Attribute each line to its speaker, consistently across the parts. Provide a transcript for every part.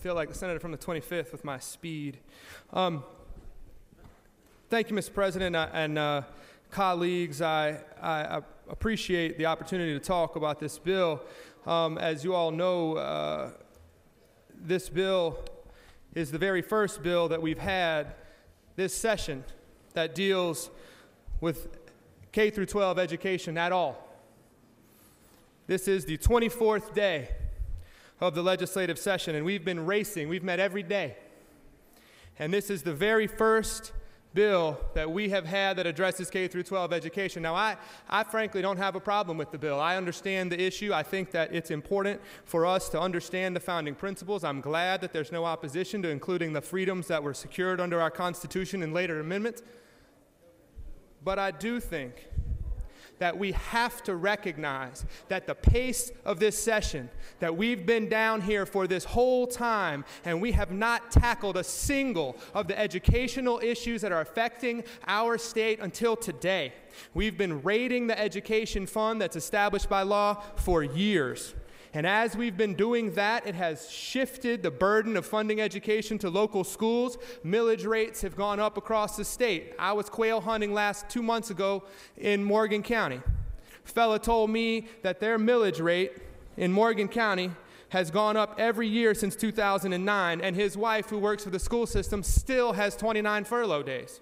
Speaker 1: feel like the senator from the 25th with my speed. Thank you, Mr. President, and colleagues. I appreciate the opportunity to talk about this bill. As you all know, this bill is the very first bill that we've had this session that deals with K through 12 education at all. This is the 24th day of the legislative session, and we've been racing. We've met every day. And this is the very first bill that we have had that addresses K through 12 education. Now, I frankly don't have a problem with the bill. I understand the issue. I think that it's important for us to understand the founding principles. I'm glad that there's no opposition to including the freedoms that were secured under our Constitution and later amendments. But I do think that we have to recognize that the pace of this session, that we've been down here for this whole time, and we have not tackled a single of the educational issues that are affecting our state until today. We've been raiding the education fund that's established by law for years. And as we've been doing that, it has shifted the burden of funding education to local schools. Millage rates have gone up across the state. I was quail hunting 2 months ago in Morgan County. A fella told me that their millage rate in Morgan County has gone up every year since 2009, and his wife, who works for the school system, still has 29 furlough days.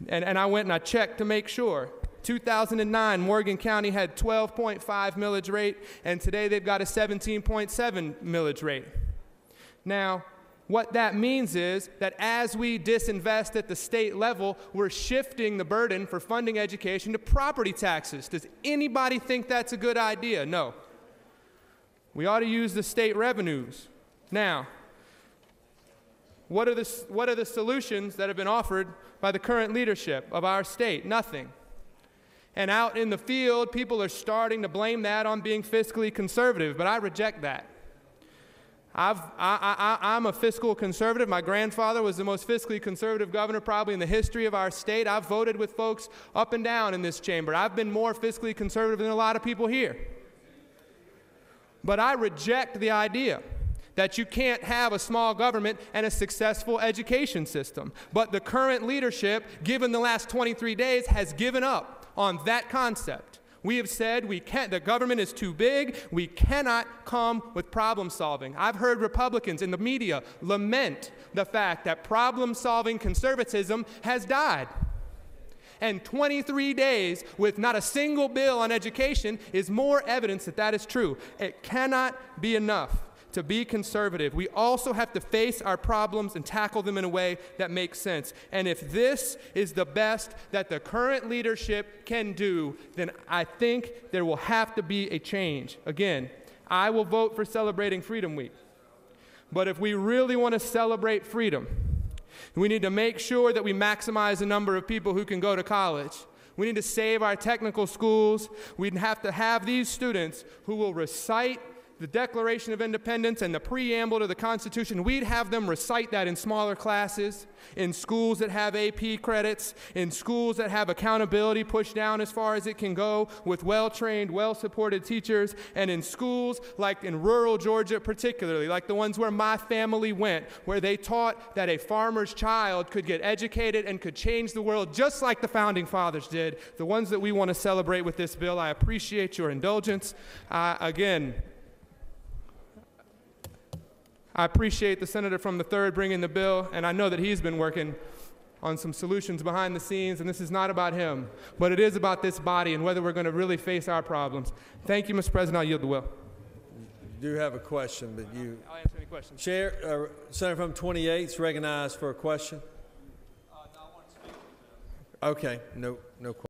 Speaker 1: And I went and I checked to make sure. 2009, Morgan County had 12.5 millage rate, and today they've got a 17.7 millage rate. Now, what that means is that as we disinvest at the state level, we're shifting the burden for funding education to property taxes. Does anybody think that's a good idea? No. We ought to use the state revenues. Now, what are the solutions that have been offered by the current leadership of our state? Nothing. And out in the field, people are starting to blame that on being fiscally conservative, but I reject that. I'm a fiscal conservative. My grandfather was the most fiscally conservative governor probably in the history of our state. I've voted with folks up and down in this chamber. I've been more fiscally conservative than a lot of people here. But I reject the idea that you can't have a small government and a successful education system. But the current leadership, given the last 23 days, has given up on that concept. We have said the government is too big, we cannot come with problem solving. I've heard Republicans in the media lament the fact that problem-solving conservatism has died. And 23 days with not a single bill on education is more evidence that that is true. It cannot be enough to be conservative. We also have to face our problems and tackle them in a way that makes sense. And if this is the best that the current leadership can do, then I think there will have to be a change. Again, I will vote for celebrating Freedom Week. But if we really want to celebrate freedom, we need to make sure that we maximize the number of people who can go to college. We need to save our technical schools. We have to have these students who will recite the Declaration of Independence and the preamble to the Constitution. We'd have them recite that in smaller classes, in schools that have AP credits, in schools that have accountability pushed down as far as it can go with well-trained, well-supported teachers, and in schools like in rural Georgia particularly, like the ones where my family went, where they taught that a farmer's child could get educated and could change the world just like the Founding Fathers did, the ones that we want to celebrate with this bill. I appreciate your indulgence. Again, I appreciate the senator from the 3rd bringing the bill, and I know that he's been working on some solutions behind the scenes, and this is not about him, but it is about this body and whether we're going to really face our problems. Thank you, Mr. President. I'll yield the will.
Speaker 2: You do have a question, but you...
Speaker 1: I'll answer any questions.
Speaker 2: Senator from 28 is recognized for a question.
Speaker 1: No, I want to speak.
Speaker 2: Okay, no question.